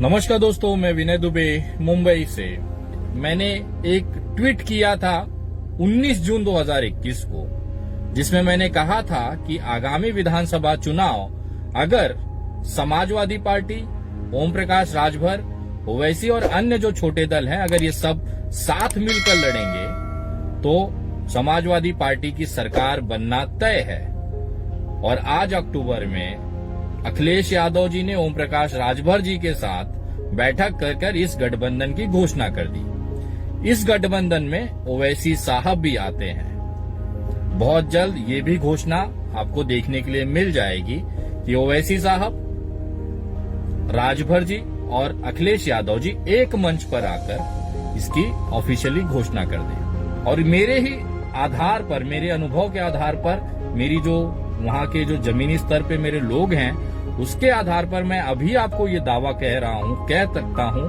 नमस्कार दोस्तों, मैं विनय दुबे मुंबई से। मैंने एक ट्वीट किया था 19 जून 2021 को, जिसमें मैंने कहा था कि आगामी विधानसभा चुनाव अगर समाजवादी पार्टी, ओम प्रकाश राजभर, ओवैसी और अन्य जो छोटे दल हैं, अगर ये सब साथ मिलकर लड़ेंगे तो समाजवादी पार्टी की सरकार बनना तय है। और आज अक्टूबर में अखिलेश यादव जी ने ओम प्रकाश राजभर जी के साथ बैठक कर इस गठबंधन की घोषणा कर दी। इस गठबंधन में ओवैसी साहब भी आते हैं। बहुत जल्द ये भी घोषणा आपको देखने के लिए मिल जाएगी कि ओवैसी साहब, राजभर जी और अखिलेश यादव जी एक मंच पर आकर इसकी ऑफिशियली घोषणा कर दें। और मेरे ही आधार पर, मेरे अनुभव के आधार पर, मेरी जो वहां के जो जमीनी स्तर पे मेरे लोग हैं, उसके आधार पर मैं अभी आपको ये दावा कह सकता हूं,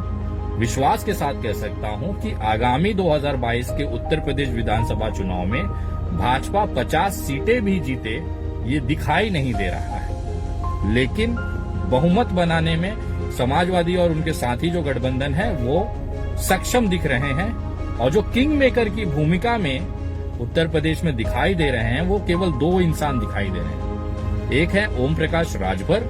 विश्वास के साथ कह सकता हूं कि आगामी 2022 के उत्तर प्रदेश विधानसभा चुनाव में भाजपा 50 सीटें भी जीते, ये दिखाई नहीं दे रहा है। लेकिन बहुमत बनाने में समाजवादी और उनके साथी जो गठबंधन है वो सक्षम दिख रहे हैं। और जो किंग मेकर की भूमिका में उत्तर प्रदेश में दिखाई दे रहे हैं, वो केवल दो इंसान दिखाई दे रहे हैं। एक है ओम प्रकाश राजभर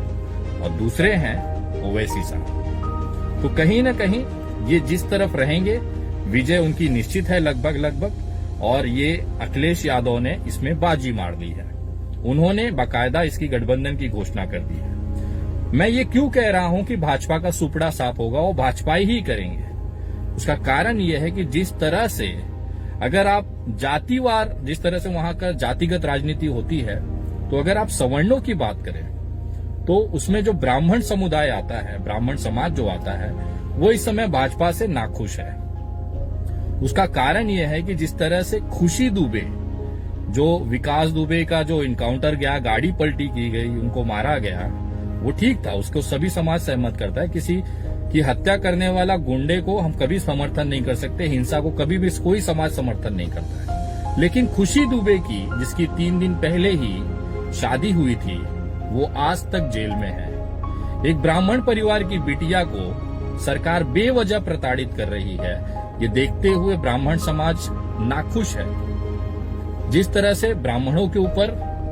और दूसरे हैं ओवैसी साहब। तो कहीं न कहीं ये जिस तरफ रहेंगे, विजय उनकी निश्चित है लगभग। और ये अखिलेश यादव ने इसमें बाजी मार दी है। उन्होंने बाकायदा इसकी गठबंधन की घोषणा कर दी है। मैं ये क्यों कह रहा हूं कि भाजपा का सुपड़ा साफ होगा, वो भाजपा ही करेंगे। उसका कारण यह है कि जिस तरह से, अगर आप जातिवार, जिस तरह से वहां का जातिगत राजनीति होती है, तो अगर आप सवर्णों की बात करें तो उसमें जो ब्राह्मण समुदाय आता है, ब्राह्मण समाज जो आता है, वो इस समय भाजपा से नाखुश है। उसका कारण यह है कि जिस तरह से खुशी दुबे, जो विकास दुबे का जो इनकाउंटर गया, गाड़ी पलटी की गई, उनको मारा गया, वो ठीक था, उसको सभी समाज सहमत करता है। किसी की हत्या करने वाला गुंडे को हम कभी समर्थन नहीं कर सकते, हिंसा को कभी भी कोई समाज समर्थन नहीं करता है। लेकिन खुशी दुबे की, जिसकी 3 दिन पहले ही शादी हुई थी, वो आज तक जेल में है। एक ब्राह्मण परिवार की बिटिया को सरकार बेवजह प्रताड़ित कर रही है। ये देखते हुए ब्राह्मण समाज नाखुश है। जिस तरह से ब्राह्मणों के ऊपर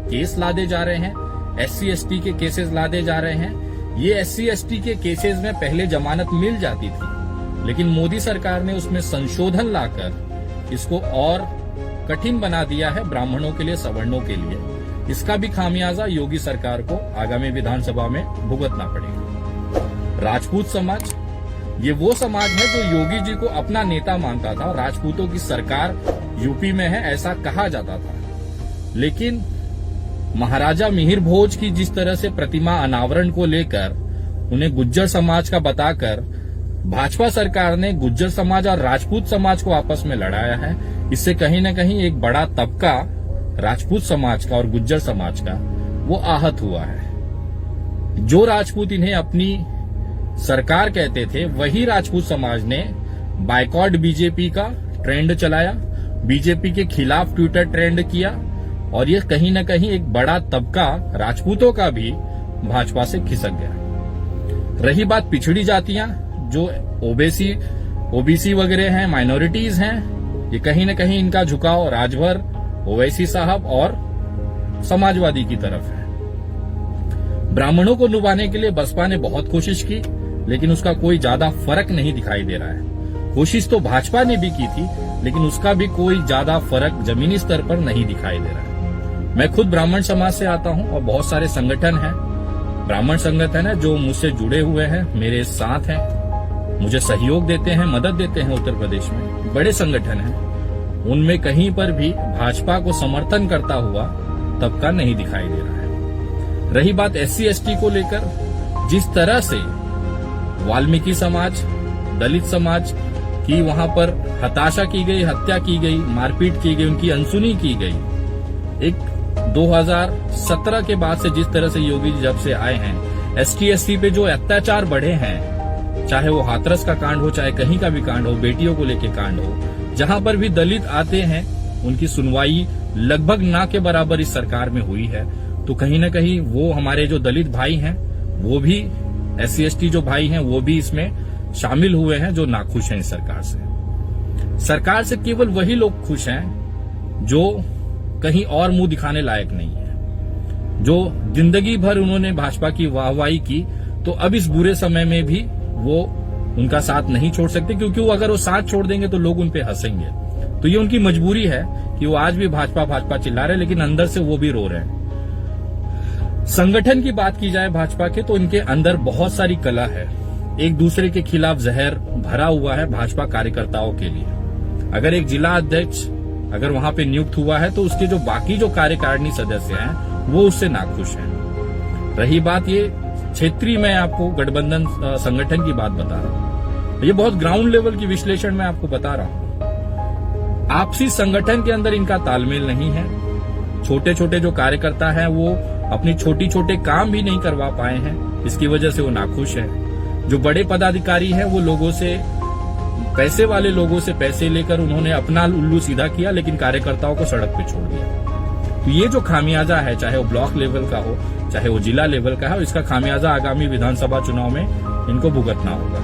केस लादे जा रहे हैं, SC ST के केसेस लादे जा रहे हैं। ये SC ST के केसेस में पहले जमानत मिल जाती थी, लेकिन मोदी सरकार ने उसमें संशोधन लाकर इसको और कठिन बना दिया है ब्राह्मणों के लिए, सवर्णों के लिए। इसका भी खामियाजा योगी सरकार को आगामी विधानसभा में भुगतना पड़ेगा। राजपूत समाज, ये वो समाज है जो योगी जी को अपना नेता मानता था। राजपूतों की सरकार यूपी में है, ऐसा कहा जाता था। लेकिन महाराजा मिहिर भोज की जिस तरह से प्रतिमा अनावरण को लेकर उन्हें गुज्जर समाज का बताकर भाजपा सरकार ने गुज्जर समाज और राजपूत समाज को आपस में लड़ाया है। इससे कहीं न कहीं एक बड़ा तबका राजपूत समाज का और गुज्जर समाज का वो आहत हुआ है। जो राजपूत इन्हें अपनी सरकार कहते थे, वही राजपूत समाज ने बायकॉट बीजेपी का ट्रेंड चलाया, बीजेपी के खिलाफ ट्विटर ट्रेंड किया। और ये कहीं न कहीं एक बड़ा तबका राजपूतों का भी भाजपा से खिसक गया। रही बात पिछड़ी जातियां, जो ओबीसी वगैरह हैं, माइनॉरिटीज हैं, ये कहीं न कहीं इनका झुकाव राजभर, ओवैसी साहब और समाजवादी की तरफ है। ब्राह्मणों को लुभाने के लिए बसपा ने बहुत कोशिश की, लेकिन उसका कोई ज्यादा फर्क नहीं दिखाई दे रहा है। कोशिश तो भाजपा ने भी की थी, लेकिन उसका भी कोई ज्यादा फर्क जमीनी स्तर पर नहीं दिखाई दे रहा है। मैं खुद ब्राह्मण समाज से आता हूं और बहुत सारे संगठन हैं, ब्राह्मण संगठन है जो मुझसे जुड़े हुए हैं, मेरे साथ हैं, मुझे सहयोग देते हैं, मदद देते हैं। उत्तर प्रदेश में बड़े संगठन हैं, उनमें कहीं पर भी भाजपा को समर्थन करता हुआ तबका नहीं दिखाई दे रहा है। रही बात SC ST को लेकर, जिस तरह से वाल्मीकि समाज, दलित समाज की वहां पर हताशा की गई, हत्या की गई, मारपीट की गई, उनकी अनसुनी की गई। एक 2017 के बाद से जिस तरह से योगी जी जब से आए हैं, ST SC पे जो अत्याचार बढ़े हैं, चाहे वो हाथरस का कांड हो, चाहे कहीं का भी कांड हो, बेटियों को लेके कांड हो, जहां पर भी दलित आते हैं उनकी सुनवाई लगभग ना के बराबर इस सरकार में हुई है। तो कहीं न कहीं वो हमारे जो दलित भाई हैं वो भी SC/ST जो भाई हैं वो भी इसमें शामिल हुए हैं जो नाखुश हैं इस सरकार से। सरकार से केवल वही लोग खुश हैं जो कहीं और मुंह दिखाने लायक नहीं है, जो जिंदगी भर उन्होंने भाजपा की वाहवाही की, तो अब इस बुरे समय में भी वो उनका साथ नहीं छोड़ सकते, क्योंकि वो अगर वो साथ छोड़ देंगे तो लोग उन पे हंसेंगे। तो ये उनकी मजबूरी है कि वो आज भी भाजपा भाजपा चिल्ला रहे हैं, लेकिन अंदर से वो भी रो रहे हैं। संगठन की बात की जाए भाजपा के, तो इनके अंदर बहुत सारी कला है। एक दूसरे के खिलाफ जहर भरा हुआ है भाजपा कार्यकर्ताओं के लिए। अगर एक जिला अध्यक्ष अगर वहां पे नियुक्त हुआ है तो उसके जो बाकी जो कार्यकारिणी सदस्य हैं वो उससे नाखुश हैं। रही बात ये क्षेत्रीय, मैं आपको गठबंधन संगठन की बात बता रहा हूं, ये बहुत ग्राउंड लेवल की विश्लेषण मैं आपको बता रहा हूं। आपसी संगठन के अंदर इनका तालमेल नहीं है। छोटे छोटे जो कार्यकर्ता हैं वो अपनी छोटी छोटे काम भी नहीं करवा पाए हैं, इसकी वजह से वो नाखुश है। जो बड़े पदाधिकारी हैं वो लोगों से, पैसे वाले लोगों से पैसे लेकर उन्होंने अपना उल्लू सीधा किया, लेकिन कार्यकर्ताओं को सड़क पे छोड़ दिया। तो ये जो खामियाजा है, चाहे वो ब्लॉक लेवल का हो, चाहे वो जिला लेवल का है, इसका खामियाजा आगामी विधानसभा चुनाव में इनको भुगतना होगा।